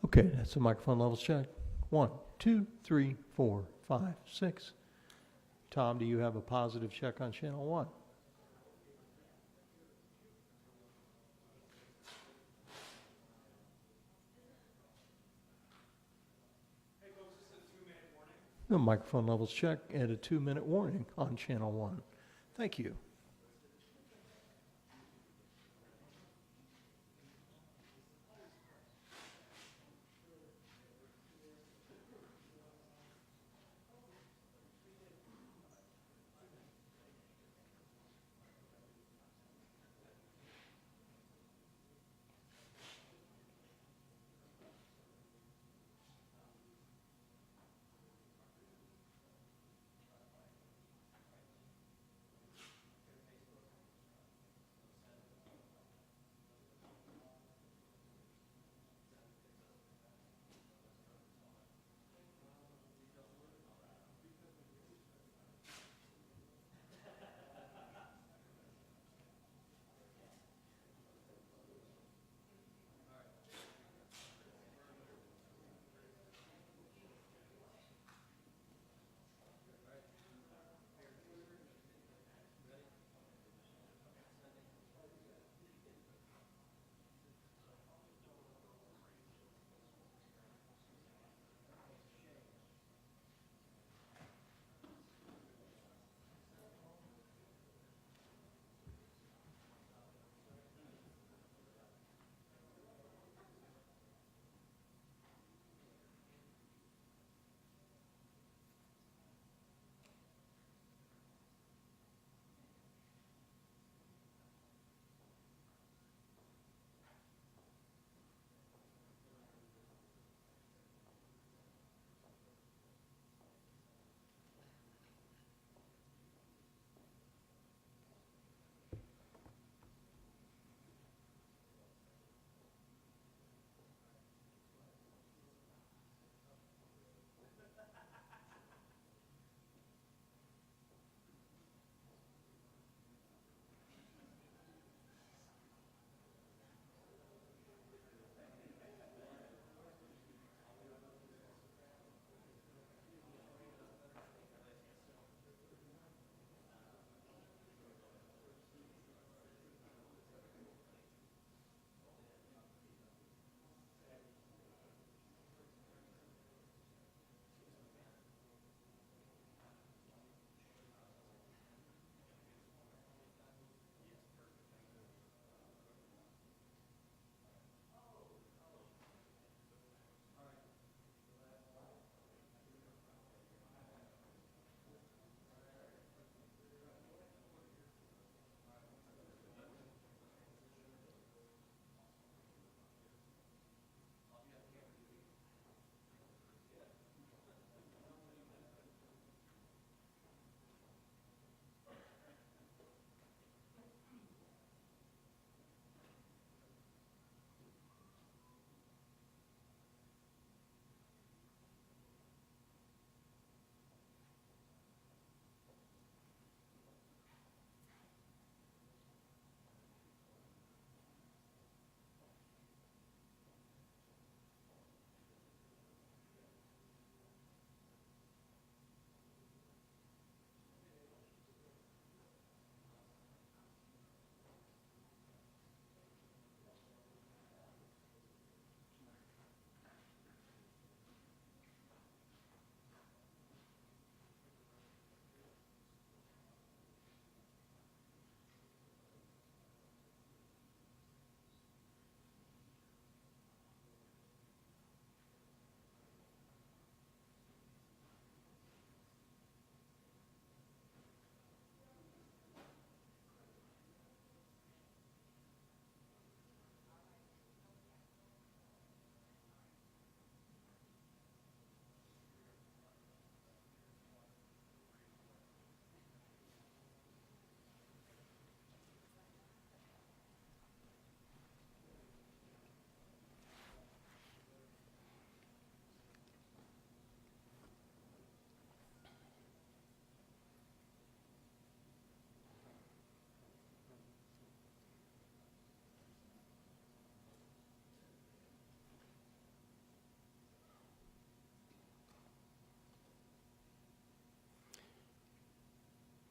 Okay, that's the microphone levels check. 1, 2, 3, 4, 5, 6. Tom, do you have a positive check on channel 1? The microphone levels check and a 2-minute warning on channel 1. Thank you.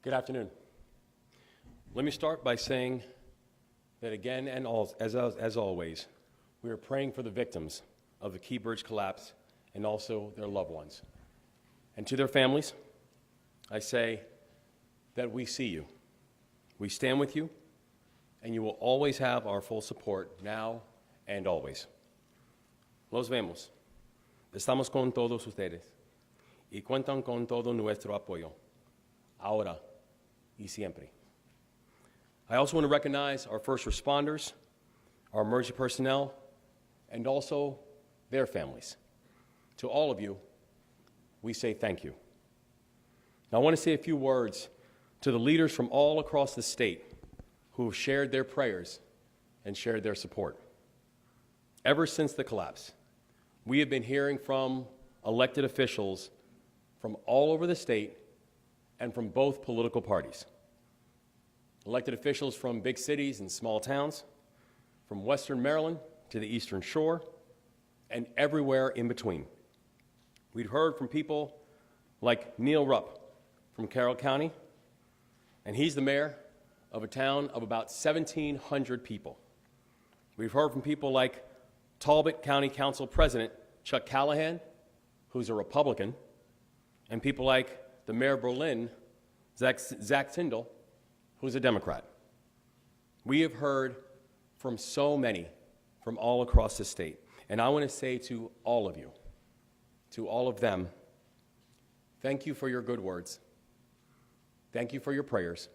Good afternoon. Let me start by saying that again and as always, we are praying for the victims of the Key Bridge collapse and also their loved ones. And to their families, I say that we see you, we stand with you, and you will always have our full support now and always. Los vemos. Estamos con todos ustedes y cuentan con todo nuestro apoyo, ahora y siempre. I also want to recognize our first responders, our emergency personnel, and also their families. To all of you, we say thank you. Now, I want to say a few words to the leaders from all across the state who have shared their prayers and shared their support. Ever since the collapse, we have been hearing from elected officials from all over the state and from both political parties. Elected officials from big cities and small towns, from Western Maryland to the Eastern Shore, and everywhere in between. We'd heard from people like Neil Rupp from Carroll County, and he's the mayor of a town of about 1,700 people. We've heard from people like Talbot County Council President Chuck Callahan, who's a Republican, and people like the mayor of Berlin, Zach Tindall, who's a Democrat. We have heard from so many from all across the state, and I want to say to all of you, to all of them, thank you for your good words. Thank you for your prayers.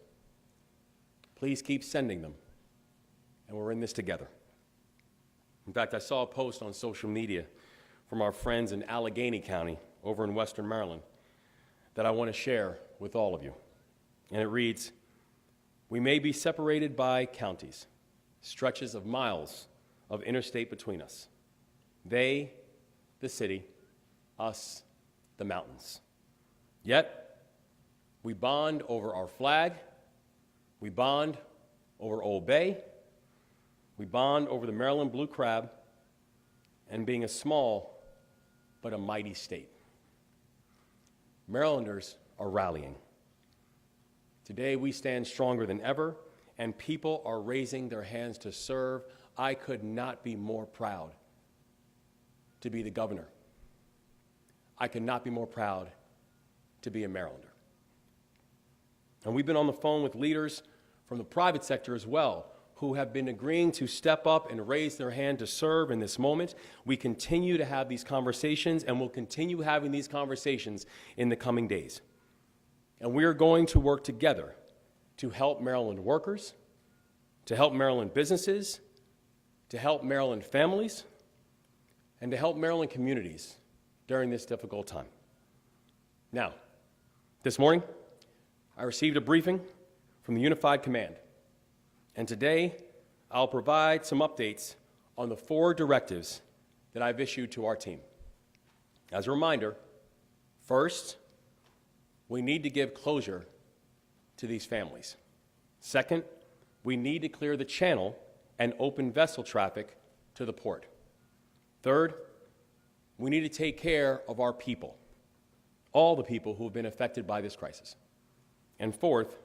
Please keep sending them, and we're in this together. In fact, I saw a post on social media from our friends in Allegheny County over in Western Maryland that I want to share with all of you. And it reads, "We may be separated by counties, stretches of miles of interstate between us. They, the city, us, the mountains. Yet, we bond over our flag, we bond over Old Bay, we bond over the Maryland Blue Crab, and being a small but a mighty state." Marylanders are rallying. Today, we stand stronger than ever, and people are raising their hands to serve. I could not be more proud to be the governor. I could not be more proud to be a Marylander. And we've been on the phone with leaders from the private sector as well, who have been agreeing to step up and raise their hand to serve in this moment. We continue to have these conversations, and we'll continue having these conversations in the coming days. And we are going to work together to help Maryland workers, to help Maryland businesses, to help Maryland families, and to help Maryland communities during this difficult time. Now, this morning, I received a briefing from the Unified Command, and today I'll provide some updates on the 4 directives that I've issued to our team. As a reminder, first, we need to give closure to these families. Second, we need to clear the channel and open vessel traffic to the port. Third, we need to take care of our people, all the people who have been affected by this crisis. And fourth,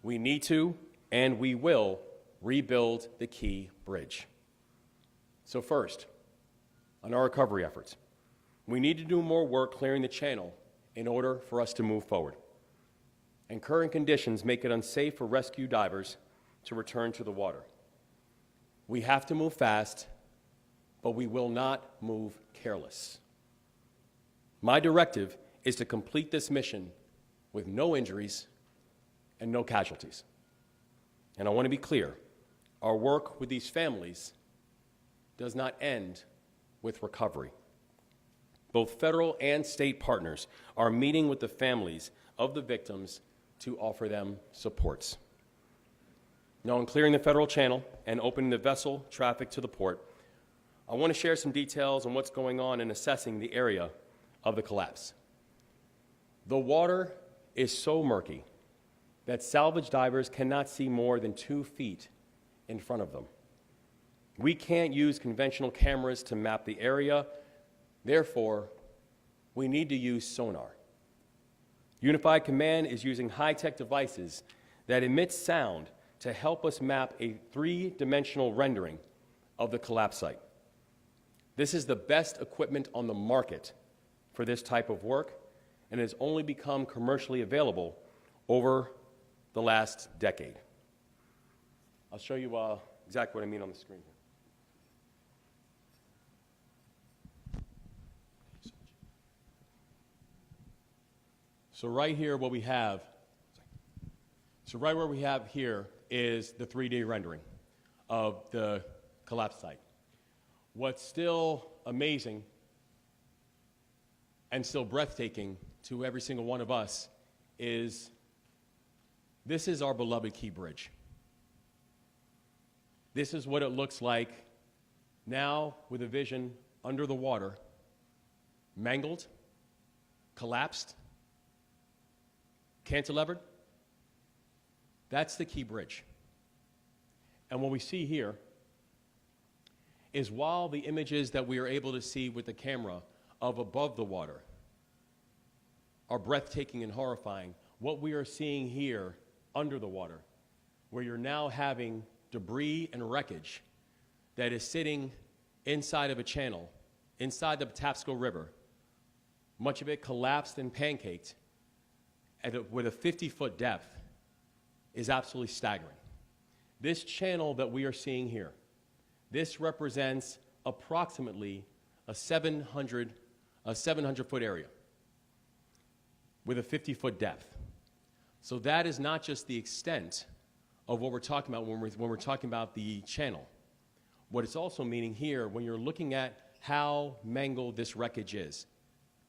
we need to and we will rebuild the Key Bridge. So first, on our recovery efforts, we need to do more work clearing the channel in order for us to move forward. And current conditions make it unsafe for rescue divers to return to the water. We have to move fast, but we will not move careless. My directive is to complete this mission with no injuries and no casualties. And I want to be clear, our work with these families does not end with recovery. Both federal and state partners are meeting with the families of the victims to offer them supports. Now, in clearing the federal channel and opening the vessel traffic to the port, I want to share some details on what's going on in assessing the area of the collapse. The water is so murky that salvage divers cannot see more than 2 feet in front of them. We can't use conventional cameras to map the area. Therefore, we need to use sonar. Unified Command is using high-tech devices that emit sound to help us map a three-dimensional rendering of the collapse site. This is the best equipment on the market for this type of work, and has only become commercially available over the last decade. I'll show you exactly what I mean on the screen here. So right here, what we have, right where we have here is the 3D rendering of the collapse site. What's still amazing and still breathtaking to every single one of us is this is our beloved Key Bridge. This is what it looks like now with a vision under the water, mangled, collapsed, cantilevered. That's the Key Bridge. And what we see here is while the images that we are able to see with the camera of above the water are breathtaking and horrifying, what we are seeing here under the water, where you're now having debris and wreckage that is sitting inside of a channel, inside the Patapsco River, much of it collapsed and pancaked with a 50-foot depth, is absolutely staggering. This channel that we are seeing here, this represents approximately a 700-foot area with a 50-foot depth. So that is not just the extent of what we're talking about when we're talking about the channel. What it's also meaning here, when you're looking at how mangled this wreckage is,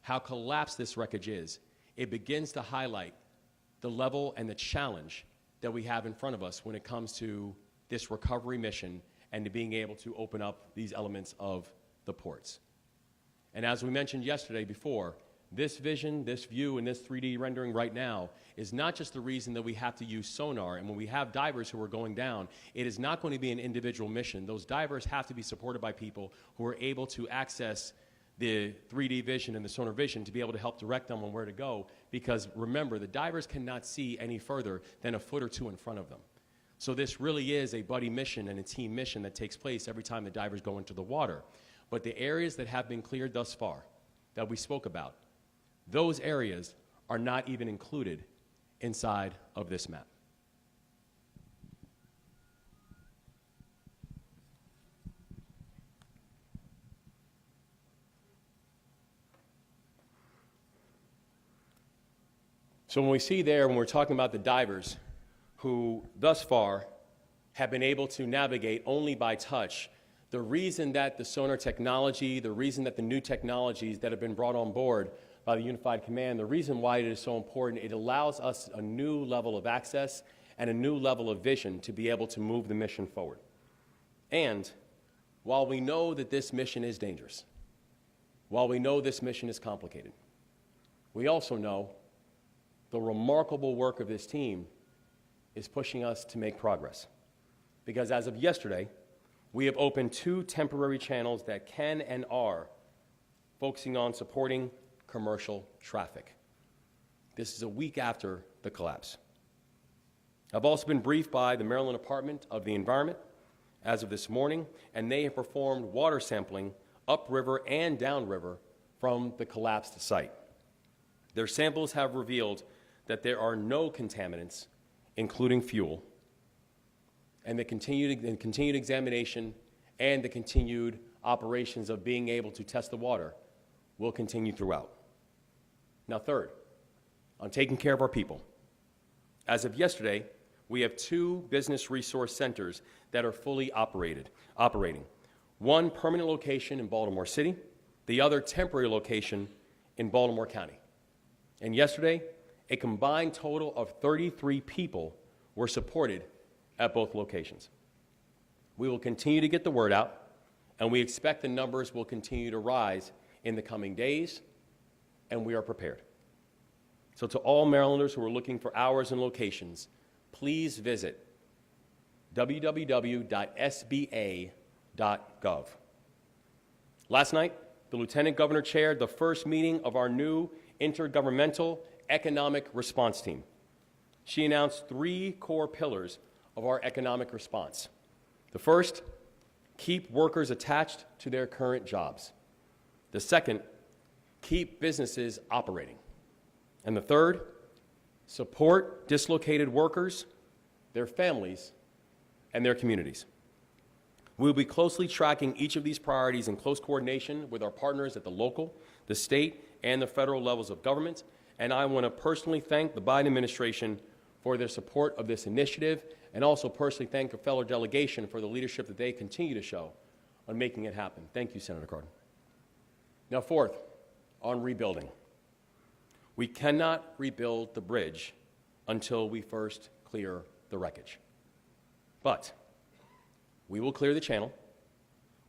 how collapsed this wreckage is, it begins to highlight the level and the challenge that we have in front of us when it comes to this recovery mission and to being able to open up these elements of the ports. And as we mentioned yesterday before, this vision, this view, and this 3D rendering right now is not just the reason that we have to use sonar. And when we have divers who are going down, it is not going to be an individual mission. Those divers have to be supported by people who are able to access the 3D vision and the sonar vision to be able to help direct them on where to go. Because remember, the divers cannot see any further than a foot or two in front of them. So this really is a buddy mission and a team mission that takes place every time the divers go into the water. But the areas that have been cleared thus far, that we spoke about, those areas are not even included inside of this map. So when we see there, when we're talking about the divers who thus far have been able to navigate only by touch, the reason that the sonar technology, the reason that the new technologies that have been brought on board by the Unified Command, the reason why it is so important, it allows us a new level of access and a new level of vision to be able to move the mission forward. And while we know that this mission is dangerous, while we know this mission is complicated, we also know the remarkable work of this team is pushing us to make progress. Because as of yesterday, we have opened 2 temporary channels that can and are focusing on supporting commercial traffic. This is a week after the collapse. I've also been briefed by the Maryland Department of the Environment as of this morning, and they have performed water sampling upriver and downriver from the collapsed site. Their samples have revealed that there are no contaminants, including fuel, and the continued examination and the continued operations of being able to test the water will continue throughout. Now, third, on taking care of our people. As of yesterday, we have 2 business resource centers that are fully operating. One permanent location in Baltimore City, the other temporary location in Baltimore County. And yesterday, a combined total of 33 people were supported at both locations. We will continue to get the word out, and we expect the numbers will continue to rise in the coming days, and we are prepared. So to all Marylanders who are looking for hours and locations, please visit www.sba.gov. Last night, the Lieutenant Governor chaired the first meeting of our new Intergovernmental economic response team. She announced 3 core pillars of our economic response. The first, keep workers attached to their current jobs. The second, keep businesses operating. And the third, support dislocated workers, their families, and their communities. We'll be closely tracking each of these priorities in close coordination with our partners at the local, the state, and the federal levels of government, and I want to personally thank the Biden administration for their support of this initiative, and also personally thank a fellow delegation for the leadership that they continue to show on making it happen. Thank you, Senator Cardin. Now, fourth, on rebuilding. We cannot rebuild the bridge until we first clear the wreckage. But we will clear the channel,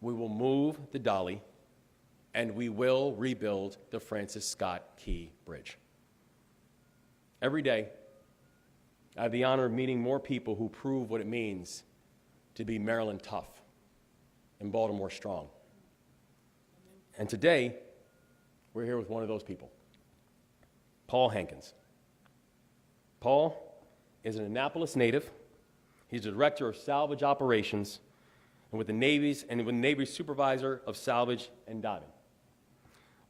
we will move the dolly, and we will rebuild the Francis Scott Key Bridge. Every day, I have the honor of meeting more people who prove what it means to be Maryland tough and Baltimore strong. And today, we're here with one of those people, Paul Hankins. Paul is an Annapolis native. He's the director of salvage operations and with the Navy's supervisor of salvage and diving.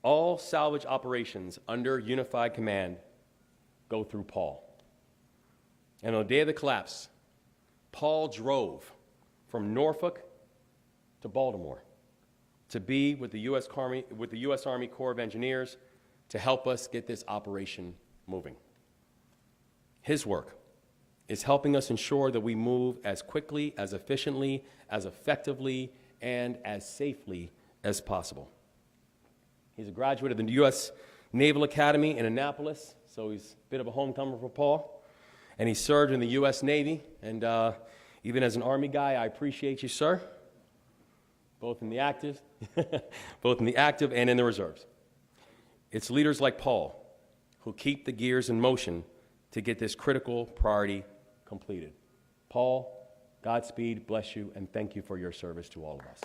All salvage operations under unified command go through Paul. And on the day of the collapse, Paul drove from Norfolk to Baltimore to be with the U.S. Army Corps of Engineers to help us get this operation moving. His work is helping us ensure that we move as quickly, as efficiently, as effectively, and as safely as possible. He's a graduate of the U.S. Naval Academy in Annapolis, so he's a bit of a homecomer for Paul. And he served in the U.S. Navy, and even as an Army guy, I appreciate you, sir, both in the active, and in the reserves. It's leaders like Paul who keep the gears in motion to get this critical priority completed. Paul, Godspeed, bless you, and thank you for your service to all of us.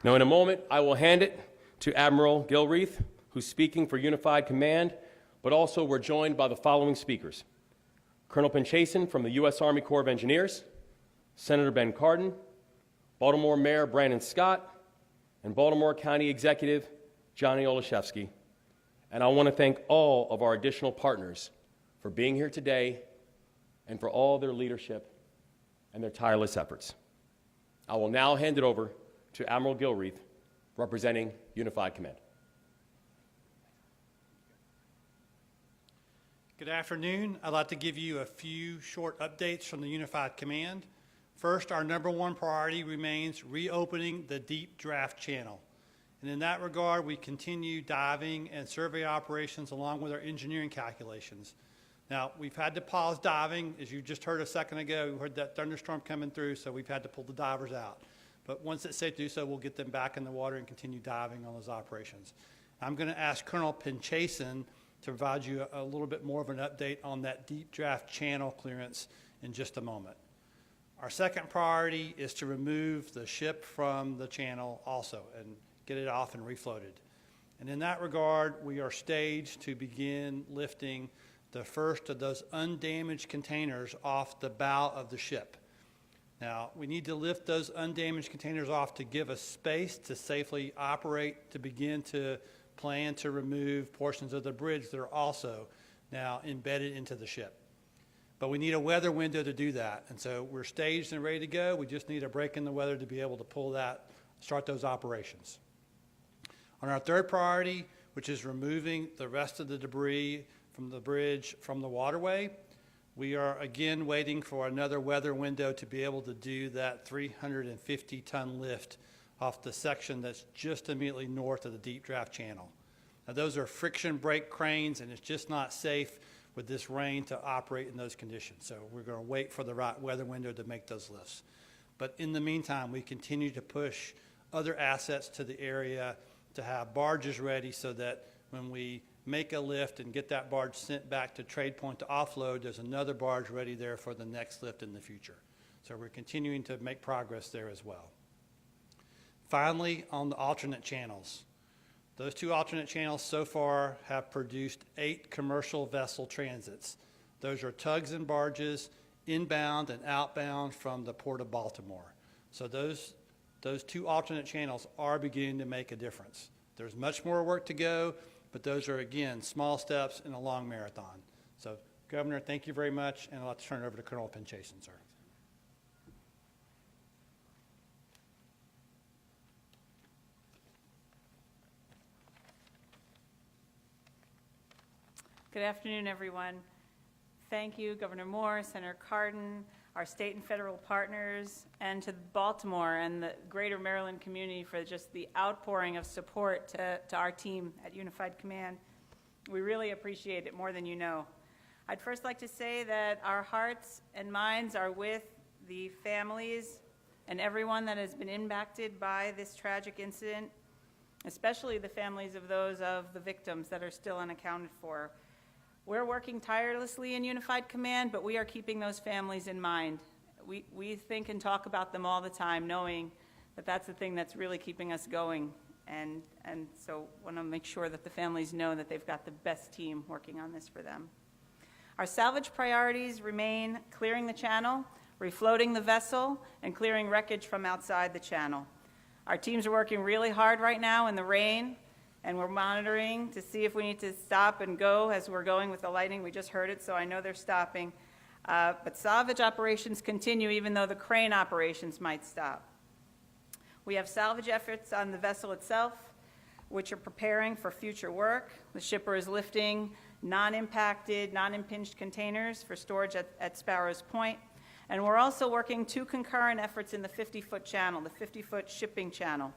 Now, in a moment, I will hand it to Admiral Gilreath, who's speaking for Unified Command, but also we're joined by the following speakers: Colonel Pinchason from the U.S. Army Corps of Engineers, Senator Ben Cardin, Baltimore Mayor Brandon Scott, and Baltimore County Executive Johnny Olszewski. And I want to thank all of our additional partners for being here today and for all their leadership and their tireless efforts. I will now hand it over to Admiral Gilreath, representing Unified Command. Good afternoon. I'd like to give you a few short updates from the Unified Command. First, our number one priority remains reopening the deep draft channel. And in that regard, we continue diving and survey operations along with our engineering calculations. Now, we've had to pause diving. As you just heard a second ago, we heard that thunderstorm coming through, so we've had to pull the divers out. But once it's safe to do so, we'll get them back in the water and continue diving on those operations. I'm going to ask Colonel Pinchason to provide you a little bit more of an update on that deep draft channel clearance in just a moment. Our second priority is to remove the ship from the channel also and get it off and refloated. And in that regard, we are staged to begin lifting the first of those undamaged containers off the bow of the ship. Now, we need to lift those undamaged containers off to give us space to safely operate, to begin to plan to remove portions of the bridge that are also now embedded into the ship. But we need a weather window to do that. And so we're staged and ready to go. We just need a break in the weather to be able to pull that, start those operations. On our third priority, which is removing the rest of the debris from the bridge from the waterway, we are again waiting for another weather window to be able to do that 350-ton lift off the section that's just immediately north of the deep draft channel. Now, those are friction brake cranes, and it's just not safe with this rain to operate in those conditions. So we're going to wait for the right weather window to make those lifts. But in the meantime, we continue to push other assets to the area to have barges ready so that when we make a lift and get that barge sent back to Trade Point to offload, there's another barge ready there for the next lift in the future. So we're continuing to make progress there as well. Finally, on the alternate channels. Those 2 alternate channels so far have produced 8 commercial vessel transits. Those are tugs and barges inbound and outbound from the Port of Baltimore. So those 2 alternate channels are beginning to make a difference. There's much more work to go, but those are, again, small steps in a long marathon. So, Governor, thank you very much, and I'd like to turn it over to Colonel Pinchason, sir. Good afternoon, everyone. Thank you, Governor Moore, Senator Cardin, our state and federal partners, and to Baltimore and the greater Maryland community for just the outpouring of support to our team at Unified Command. We really appreciate it more than you know. I'd first like to say that our hearts and minds are with the families and everyone that has been impacted by this tragic incident, especially the families of those of the victims that are still unaccounted for. We're working tirelessly in Unified Command, but we are keeping those families in mind. We think and talk about them all the time, knowing that that's the thing that's really keeping us going. And so want to make sure that the families know that they've got the best team working on this for them. Our salvage priorities remain clearing the channel, refloating the vessel, and clearing wreckage from outside the channel. Our teams are working really hard right now in the rain, and we're monitoring to see if we need to stop and go as we're going with the lightning. We just heard it, so I know they're stopping. But salvage operations continue even though the crane operations might stop. We have salvage efforts on the vessel itself, which are preparing for future work. The shipper is lifting non-impacted, non-impinged containers for storage at Sparrows Point. And we're also working 2 concurrent efforts in the 50-foot channel, the 50-foot shipping channel.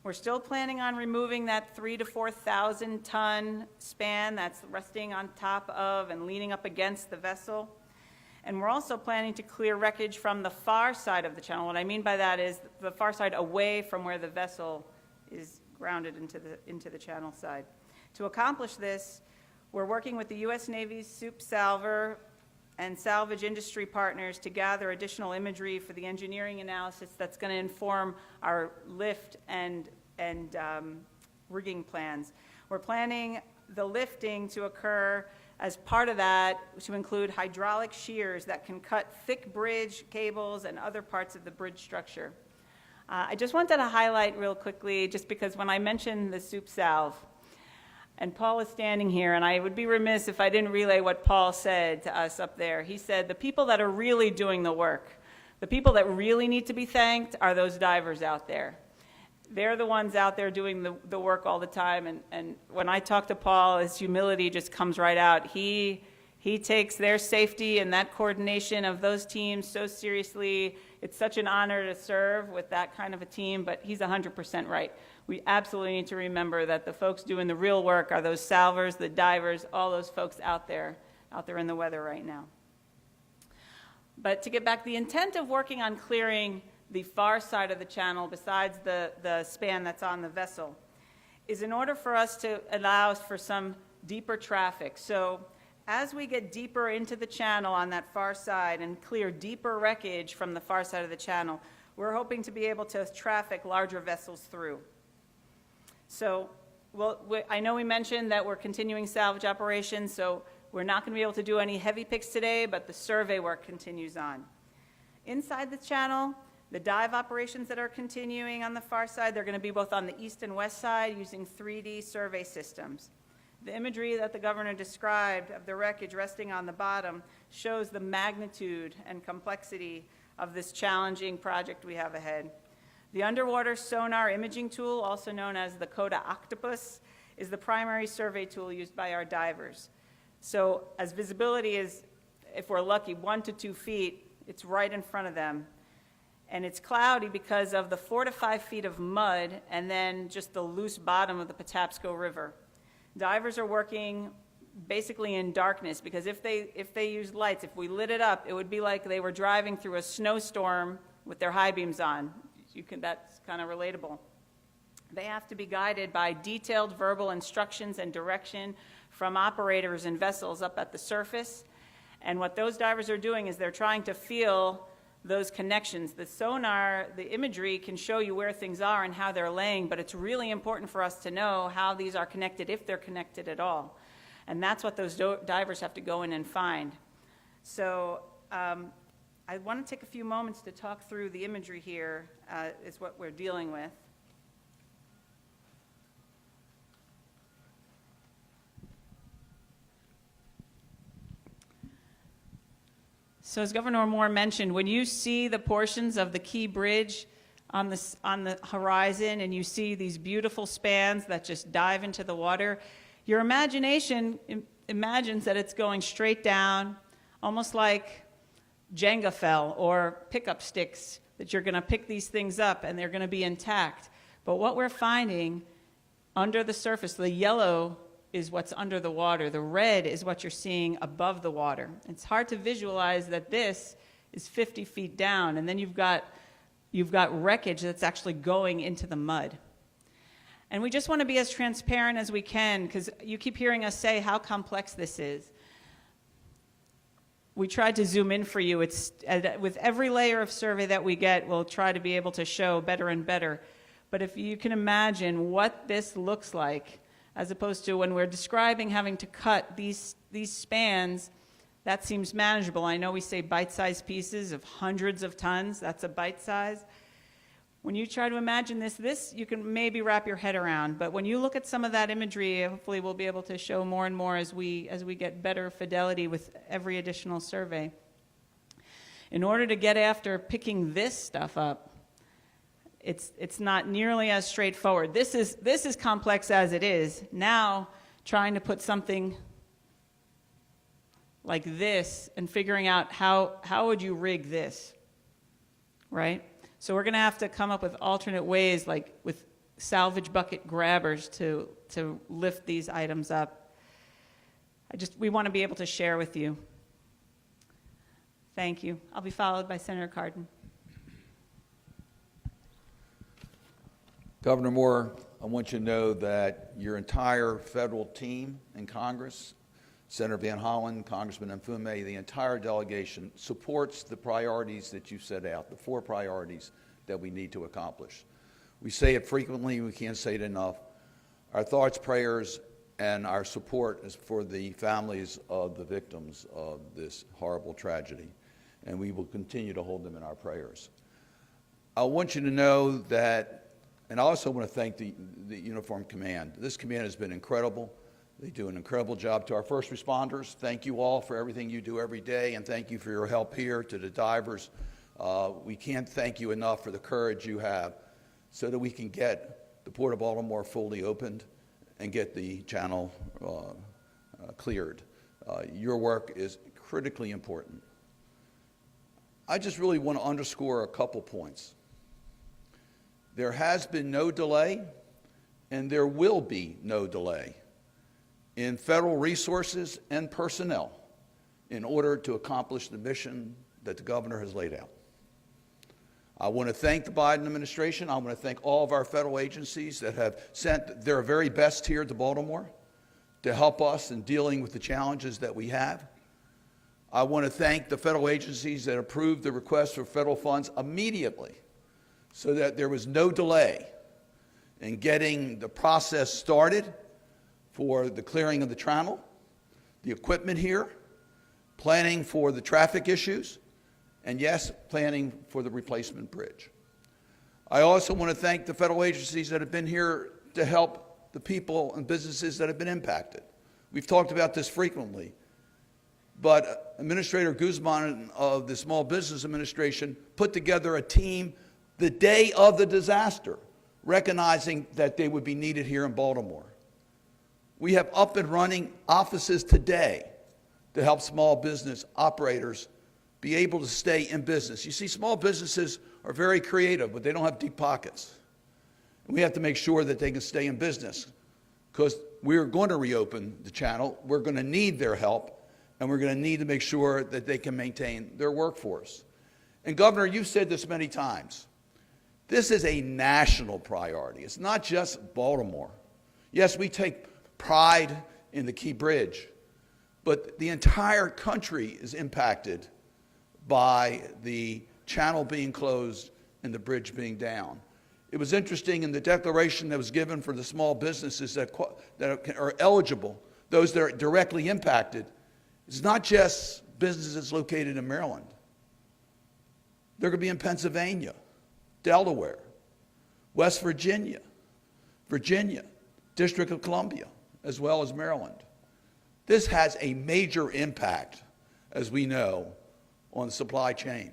We're still planning on removing that 3,000 to 4,000 ton span that's resting on top of and leaning up against the vessel. And we're also planning to clear wreckage from the far side of the channel. What I mean by that is the far side away from where the vessel is grounded into the channel side. To accomplish this, we're working with the U.S. Navy's Soup Salver and salvage industry partners to gather additional imagery for the engineering analysis that's going to inform our lift and rigging plans. We're planning the lifting to occur as part of that to include hydraulic shears that can cut thick bridge cables and other parts of the bridge structure. I just wanted to highlight real quickly, just because when I mentioned the soup salve, and Paul is standing here, and I would be remiss if I didn't relay what Paul said to us up there. He said, the people that are really doing the work, the people that really need to be thanked are those divers out there. They're the ones out there doing the work all the time, and when I talk to Paul, his humility just comes right out. He takes their safety and that coordination of those teams so seriously. It's such an honor to serve with that kind of a team, but he's 100% right. We absolutely need to remember that the folks doing the real work are those salvers, the divers, all those folks out there in the weather right now. But to get back, the intent of working on clearing the far side of the channel, besides the span that's on the vessel, is in order for us to allow for some deeper traffic. So as we get deeper into the channel on that far side and clear deeper wreckage from the far side of the channel, we're hoping to be able to traffic larger vessels through. So I know we mentioned that we're continuing salvage operations, so we're not going to be able to do any heavy picks today, but the survey work continues on. Inside the channel, the dive operations that are continuing on the far side, they're going to be both on the east and west side using 3D survey systems. The imagery that the governor described of the wreckage resting on the bottom shows the magnitude and complexity of this challenging project we have ahead. The underwater sonar imaging tool, also known as the Coda Octopus, is the primary survey tool used by our divers. So as visibility is, if we're lucky, 1 to 2 feet, it's right in front of them. And it's cloudy because of the 4 to 5 feet of mud and then just the loose bottom of the Patapsco River. Divers are working basically in darkness because if they used lights, if we lit it up, it would be like they were driving through a snowstorm with their high beams on. That's kind of relatable. They have to be guided by detailed verbal instructions and direction from operators and vessels up at the surface. And what those divers are doing is they're trying to feel those connections. The sonar, the imagery can show you where things are and how they're laying, but it's really important for us to know how these are connected, if they're connected at all. And that's what those divers have to go in and find. So I want to take a few moments to talk through the imagery here, is what we're dealing with. So as Governor Moore mentioned, when you see the portions of the Key Bridge on the horizon and you see these beautiful spans that just dive into the water, your imagination imagines that it's going straight down, almost like Jenga fell or pickup sticks, that you're going to pick these things up and they're going to be intact. But what we're finding under the surface, the yellow is what's under the water. The red is what you're seeing above the water. It's hard to visualize that this is 50 feet down, and then you've got wreckage that's actually going into the mud. And we just want to be as transparent as we can, because you keep hearing us say how complex this is. We tried to zoom in for you. It's with every layer of survey that we get, we'll try to be able to show better and better. But if you can imagine what this looks like, as opposed to when we're describing having to cut these spans, that seems manageable. I know we say bite-sized pieces of hundreds of tons. That's a bite size. When you try to imagine this you can maybe wrap your head around. But when you look at some of that imagery, hopefully we'll be able to show more and more as we get better fidelity with every additional survey. In order to get after picking this stuff up, it's not nearly as straightforward. This is complex as it is. Now, trying to put something like this and figuring out how would you rig this, right? So we're going to have to come up with alternate ways, like with salvage bucket grabbers to lift these items up. We want to be able to share with you. Thank you. I'll be followed by Senator Cardin. Governor Moore, I want you to know that your entire federal team in Congress, Senator Van Hollen, Congressman Mfume, the entire delegation supports the priorities that you set out, the 4 priorities that we need to accomplish. We say it frequently, we can't say it enough. Our thoughts, prayers, and our support is for the families of the victims of this horrible tragedy, and we will continue to hold them in our prayers. I want you to know that, and I also want to thank the Uniform Command. This command has been incredible. They do an incredible job. To our first responders, thank you all for everything you do every day, and thank you for your help here. To the divers, we can't thank you enough for the courage you have so that we can get the Port of Baltimore fully opened and get the channel cleared. Your work is critically important. I just really want to underscore a couple points. There has been no delay, and there will be no delay in federal resources and personnel in order to accomplish the mission that the governor has laid out. I want to thank the Biden administration. I want to thank all of our federal agencies that have sent their very best here to Baltimore to help us in dealing with the challenges that we have. I want to thank the federal agencies that approved the request for federal funds immediately so that there was no delay in getting the process started for the clearing of the channel, the equipment here, planning for the traffic issues, and yes, planning for the replacement bridge. I also want to thank the federal agencies that have been here to help the people and businesses that have been impacted. We've talked about this frequently, but Administrator Guzman of the Small Business Administration put together a team the day of the disaster, recognizing that they would be needed here in Baltimore. We have up and running offices today to help small business operators be able to stay in business. You see, small businesses are very creative, but they don't have deep pockets. And we have to make sure that they can stay in business because we're going to reopen the channel. We're going to need their help, and we're going to need to make sure that they can maintain their workforce. And Governor, you've said this many times. This is a national priority. It's not just Baltimore. Yes, we take pride in the Key Bridge, but the entire country is impacted by the channel being closed and the bridge being down. It was interesting in the declaration that was given for the small businesses that are eligible, those that are directly impacted. It's not just businesses located in Maryland. They're going to be in Pennsylvania, Delaware, West Virginia, District of Columbia, as well as Maryland. This has a major impact, as we know, on the supply chain.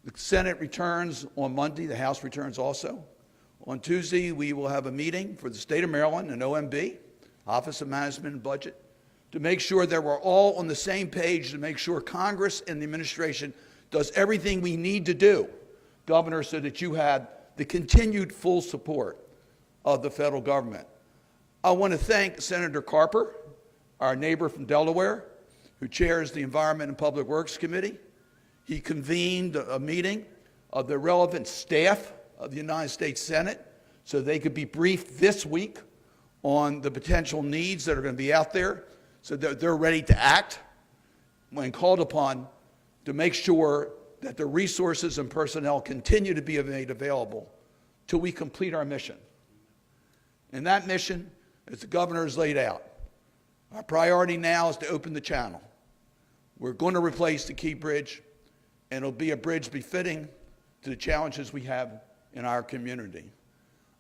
The Senate returns on Monday. The House returns also. On Tuesday, we will have a meeting for the state of Maryland and OMB, Office of Management and Budget, to make sure that we're all on the same page, to make sure Congress and the administration does everything we need to do, Governor, so that you have the continued full support of the federal government. I want to thank Senator Carper, our neighbor from Delaware, who chairs the Environment and Public Works Committee. He convened a meeting of the relevant staff of the United States Senate so they could be briefed this week on the potential needs that are going to be out there so that they're ready to act when called upon to make sure that the resources and personnel continue to be made available till we complete our mission. And that mission, as the governor has laid out, our priority now is to open the channel. We're going to replace the Key Bridge, and it'll be a bridge befitting to the challenges we have in our community.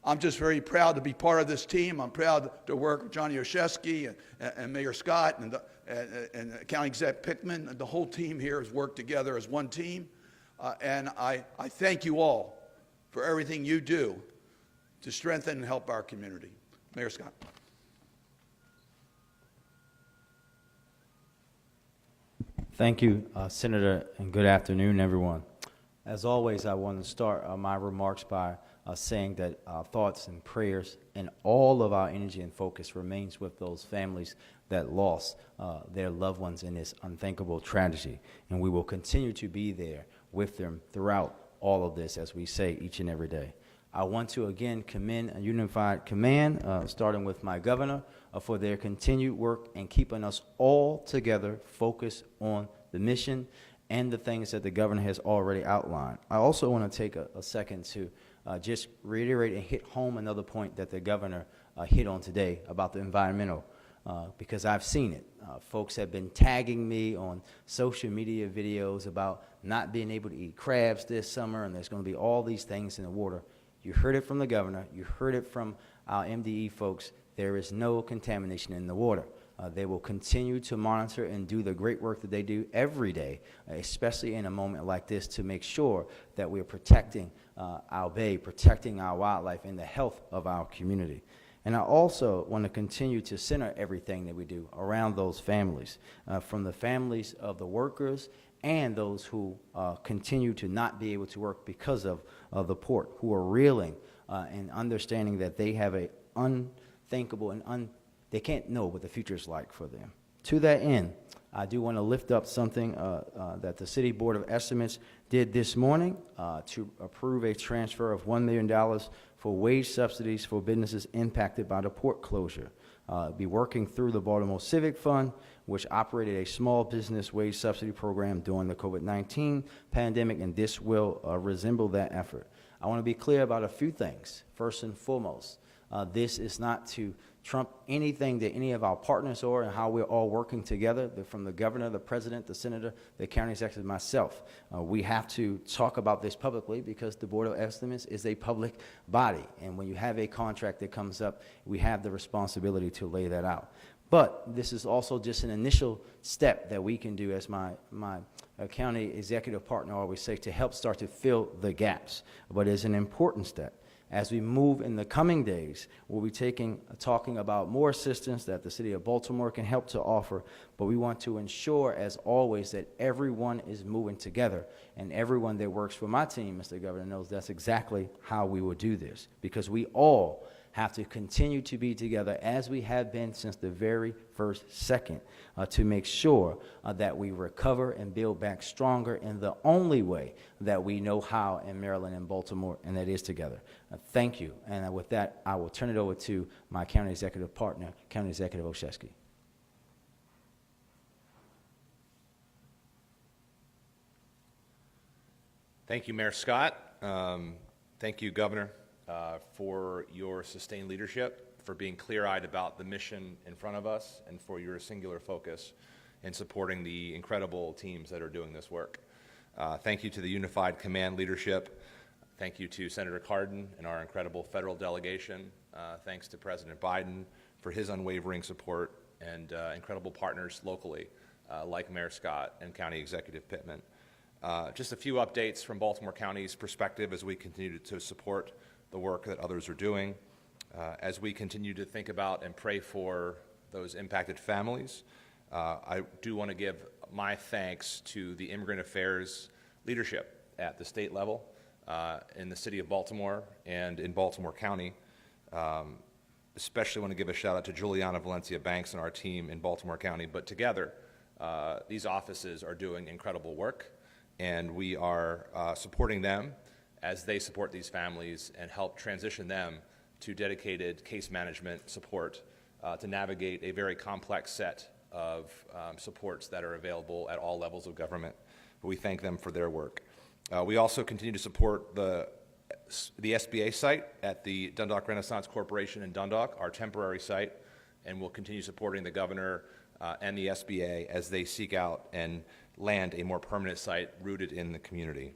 I'm just very proud to be part of this team. I'm proud to work with Johnny Oshesky and Mayor Scott and County Exec Pickman. And the whole team here has worked together as one team. And I thank you all for everything you do to strengthen and help our community. Mayor Scott. Thank you, Senator, and good afternoon, everyone. As always, I want to start my remarks by saying that our thoughts and prayers and all of our energy and focus remains with those families that lost their loved ones in this unthinkable tragedy. And we will continue to be there with them throughout all of this, as we say each and every day. I want to again commend a unified command, starting with my governor, for their continued work and keeping us all together, focused on the mission and the things that the governor has already outlined. I also want to take a second to just reiterate and hit home another point that the governor hit on today about the environmental, because I've seen it. Folks have been tagging me on social media videos about not being able to eat crabs this summer, and there's going to be all these things in the water. You heard it from the governor. You heard it from our MDE folks. There is no contamination in the water. They will continue to monitor and do the great work that they do every day, especially in a moment like this, to make sure that we're protecting our bay, protecting our wildlife, and the health of our community. And I also want to continue to center everything that we do around those families, from the families of the workers and those who continue to not be able to work because of the port, who are reeling and understanding that they have a unthinkable and they can't know what the future is like for them. To that end, I do want to lift up something that the City Board of Estimates did this morning to approve a transfer of $1 million for wage subsidies for businesses impacted by the port closure. Be working through the Baltimore Civic Fund, which operated a small business wage subsidy program during the COVID-19 pandemic, and this will resemble that effort. I want to be clear about a few things. First and foremost, this is not to trump anything that any of our partners are and how we're all working together, from the governor, the president, the senator, the county executive, myself. We have to talk about this publicly because the Board of Estimates is a public body. And when you have a contract that comes up, we have the responsibility to lay that out. But this is also just an initial step that we can do, as my county executive partner always say, to help start to fill the gaps. But it's an important step. As we move in the coming days, we'll be talking about more assistance that the City of Baltimore can help to offer, but we want to ensure, as always, that everyone is moving together, and everyone that works for my team, Mr. Governor, knows that's exactly how we will do this, because we all have to continue to be together as we have been since the very first second to make sure that we recover and build back stronger in the only way that we know how in Maryland and Baltimore, and that is together. Thank you. And with that, I will turn it over to my county executive partner, County Executive Oshesky. Thank you, Mayor Scott. Thank you, Governor, for your sustained leadership, for being clear-eyed about the mission in front of us, and for your singular focus in supporting the incredible teams that are doing this work. Thank you to the Unified Command leadership. Thank you to Senator Cardin and our incredible federal delegation. Thanks to President Biden for his unwavering support and incredible partners locally, like Mayor Scott and County Executive Pittman. Just a few updates from Baltimore County's perspective as we continue to support the work that others are doing. As we continue to think about and pray for those impacted families, I do want to give my thanks to the Immigrant Affairs leadership at the state level, in the city of Baltimore and in Baltimore County. Especially want to give a shout out to Juliana Valencia Banks and our team in Baltimore County. But together, these offices are doing incredible work, and we are supporting them as they support these families and help transition them to dedicated case management support to navigate a very complex set of supports that are available at all levels of government. But we thank them for their work. We also continue to support the SBA site at the Dundalk Renaissance Corporation in Dundalk, our temporary site, and we'll continue supporting the governor and the SBA as they seek out and land a more permanent site rooted in the community.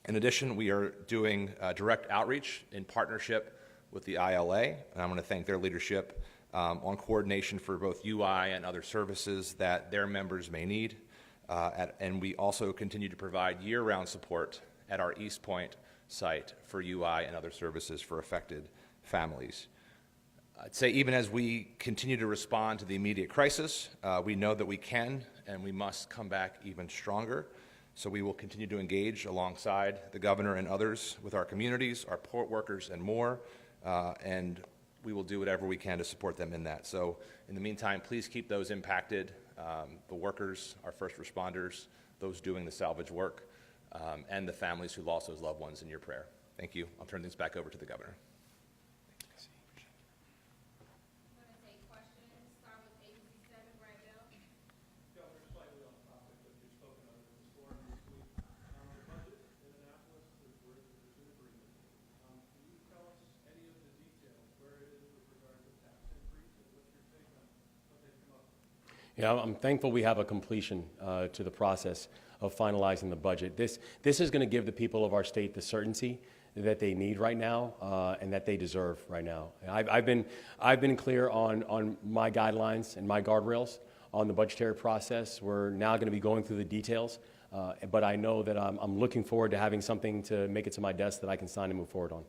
In addition, we are doing direct outreach in partnership with the ILA, and I want to thank their leadership on coordination for both UI and other services that their members may need. And we also continue to provide year-round support at our East Point site for UI and other services for affected families. I'd say even as we continue to respond to the immediate crisis, we know that we can and we must come back even stronger. So we will continue to engage alongside the governor and others with our communities, our port workers, and more, and we will do whatever we can to support them in that. So in the meantime, please keep those impacted, the workers, our first responders, those doing the salvage work, and the families who lost those loved ones in your prayer. Thank you. I'll turn things back over to the governor. Yeah, I'm thankful we have a completion to the process of finalizing the budget. This is going to give the people of our state the certainty that they need right now and that they deserve right now. I've been clear on my guidelines and my guardrails on the budgetary process. We're now going to be going through the details, but I know that I'm looking forward to having something to make it to my desk that I can sign and move forward on.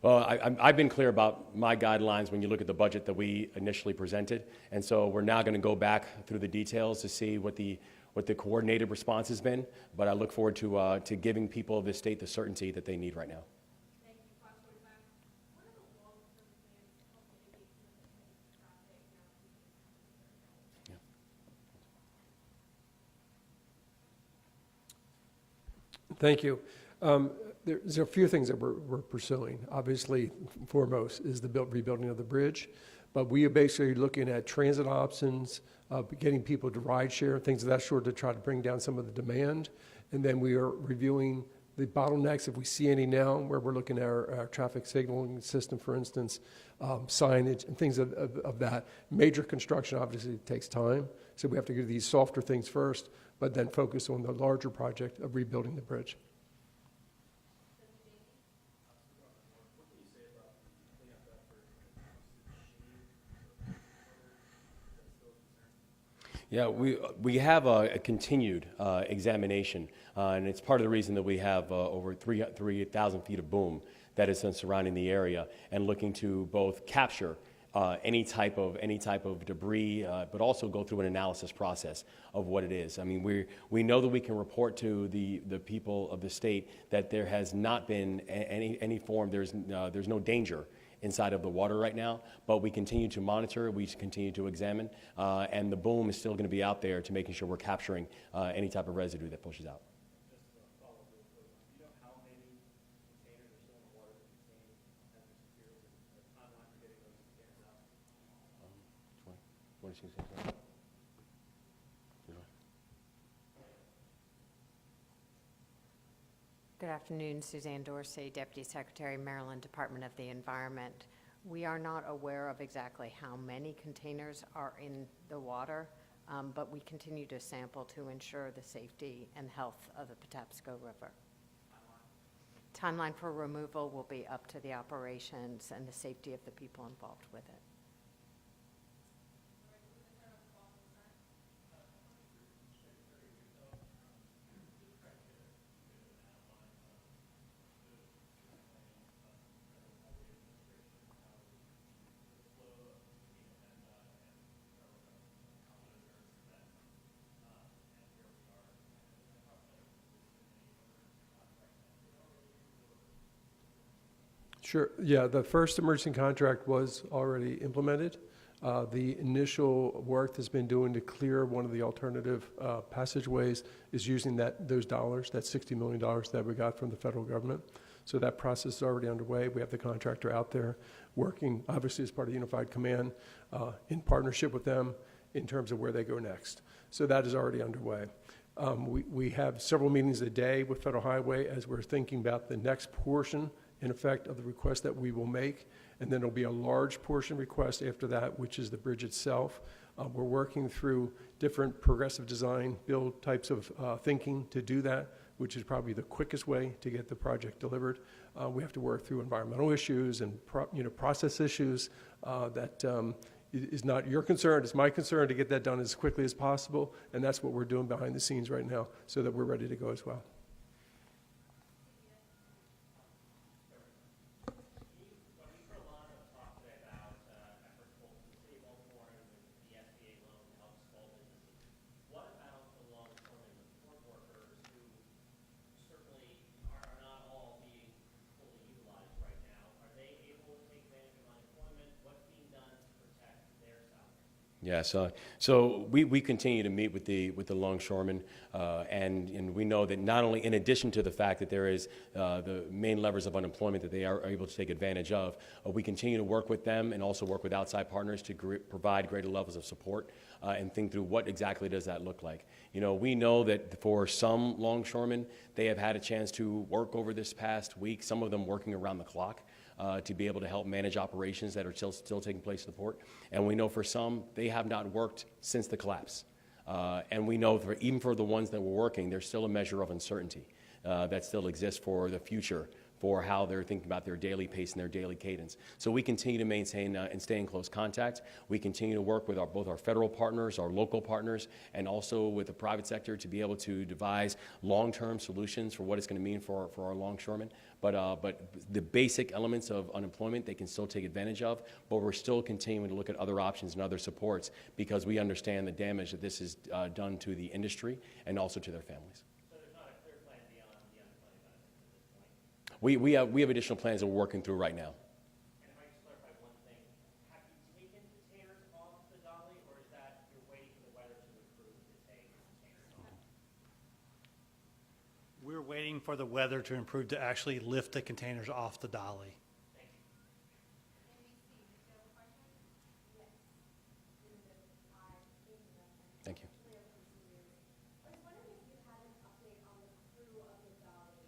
Well, I've been clear about my guidelines when you look at the budget that we initially presented, and so we're now going to go back through the details to see what the coordinated response has been, but I look forward to giving people of this state the certainty that they need right now. Thank you. There's a few things that we're pursuing. Obviously, foremost is the rebuilding of the bridge, but we are basically looking at transit options, getting people to ride share, things of that sort to try to bring down some of the demand. And then we are reviewing the bottlenecks, if we see any now, where we're looking at our traffic signaling system, for instance, signage and things of that. Major construction obviously takes time, so we have to do these softer things first, but then focus on the larger project of rebuilding the bridge. Yeah, we have a continued examination, and it's part of the reason that we have over 3,000 feet of boom that is surrounding the area, and looking to both capture any type of debris, but also go through an analysis process of what it is. I mean, we know that we can report to the people of the state that there has not been any form. There's no danger inside of the water right now, but we continue to monitor, we continue to examine, and the boom is still going to be out there to making sure we're capturing any type of residue that pushes out. Good afternoon, Suzanne Dorsey, Deputy Secretary, Maryland Department of the Environment. We are not aware of exactly how many containers are in the water, but we continue to sample to ensure the safety and health of the Patapsco River. Timeline for removal will be up to the operations and the safety of the people involved with it. Sure. Yeah, the first emergency contract was already implemented. The initial work that's been doing to clear one of the alternative passageways is using those dollars, that $60 million that we got from the federal government. So that process is already underway. We have the contractor out there working, obviously as part of Unified Command, in partnership with them in terms of where they go next. So that is already underway. We have several meetings a day with Federal Highway as we're thinking about the next portion, in effect, of the request that we will make. And then there'll be a large portion request after that, which is the bridge itself. We're working through different progressive design build types of thinking to do that, which is probably the quickest way to get the project delivered. We have to work through environmental issues and process issues that is not your concern, it's my concern to get that done as quickly as possible. And that's what we're doing behind the scenes right now so that we're ready to go as well. Yeah, so we continue to meet with the longshoremen, and we know that not only in addition to the fact that there is the main levers of unemployment that they are able to take advantage of, we continue to work with them and also work with outside partners to provide greater levels of support and think through what exactly does that look like. You know, we know that for some longshoremen, they have had a chance to work over this past week, some of them working around the clock. To be able to help manage operations that are still taking place at the port. And we know for some, they have not worked since the collapse. And we know even for the ones that were working, there's still a measure of uncertainty that still exists for the future, for how they're thinking about their daily pace and their daily cadence. So we continue to maintain and stay in close contact. We continue to work with both our federal partners, our local partners, and also with the private sector to be able to devise long-term solutions for what it's going to mean for our longshoremen. But the basic elements of unemployment, they can still take advantage of, but we're still continuing to look at other options and other supports because we understand the damage that this has done to the industry and also to their families. So there's not a clear plan beyond the unemployment benefits at this point? We have additional plans that we're working through right now. And if I just clarify one thing, have you taken containers off the dolly, or is that you're waiting for the weather to improve to take containers off? We're waiting for the weather to improve to actually lift the containers off the dolly. Thank you. I was wondering if you had an update on the crew of the Dolly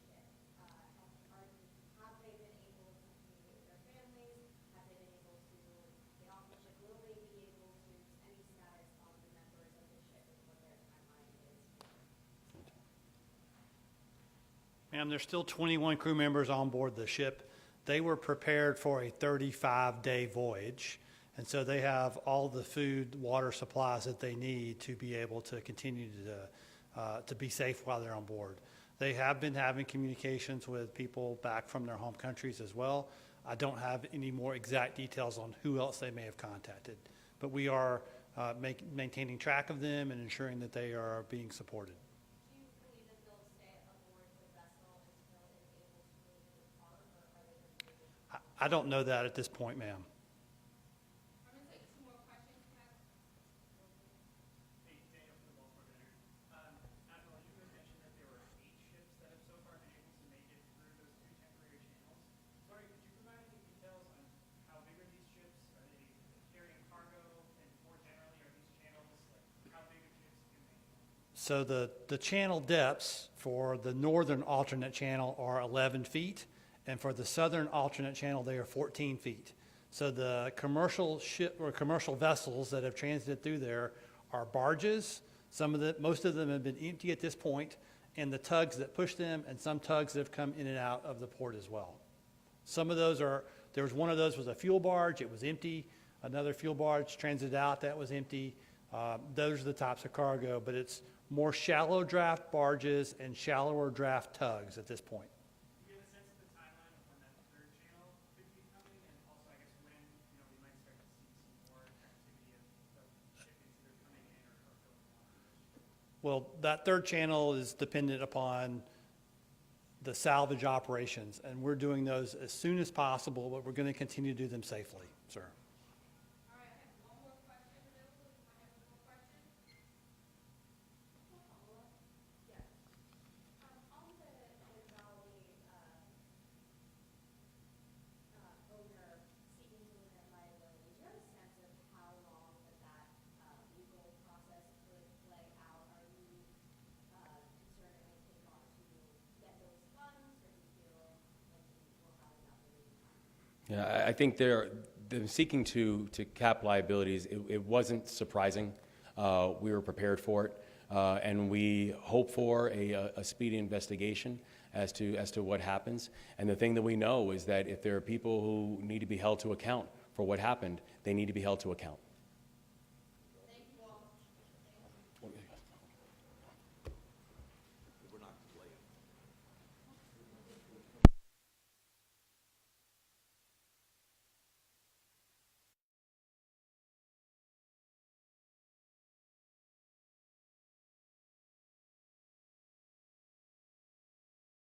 ship. Have they been able to communicate with their families? Have they been able to get off the ship? Will they be able to, any status on the members of the ship and what their timeline is? Ma'am, there's still 21 crew members on board the ship. They were prepared for a 35-day voyage. And so they have all the food, water supplies that they need to be able to continue to be safe while they're on board. They have been having communications with people back from their home countries as well. I don't have any more exact details on who else they may have contacted, but we are maintaining track of them and ensuring that they are being supported. Do you believe that they'll stay aboard the vessel until it's able to move to the port, or are they going to move? I don't know that at this point, ma'am. I'm going to take two more questions, perhaps. Hey, Daniel from the Baltimore Banner. Admiral, you had mentioned that there were 8 ships that have so far been able to make it through those 2 temporary channels. Sorry, could you provide any details on how big are these ships? Are they carrying cargo? And more generally, are these channels, like, how big of ships can they? So the channel depths for the northern alternate channel are 11 feet, and for the southern alternate channel, they are 14 feet. So the commercial ship or commercial vessels that have transited through there are barges. Most of them have been empty at this point, and the tugs that push them, and some tugs that have come in and out of the port as well. Some of those there was one of those was a fuel barge, it was empty. Another fuel barge transited out, that was empty. Those are the types of cargo, but it's more shallow draft barges and shallower draft tugs at this point. Do you have a sense of the timeline of when that third channel could be coming? And also, I guess, when, we might start to see some more activity of shipments either coming in or going on? Well, that third channel is dependent upon the salvage operations, and we're doing those as soon as possible, but we're going to continue to do them safely, sir. All right, I have one more question available. If I have one more question? One follow-up? Yes. On the Valley owner seeking to limit liability, do you have a sense of how long that legal process could play out? Are you concerned it may take long to get those funds, or do you feel like you will have enough in time? Yeah, I think they're seeking to cap liabilities. It wasn't surprising. We were prepared for it, and we hope for a speedy investigation as to what happens. And the thing that we know is that if there are people who need to be held to account for what happened, they need to be held to account.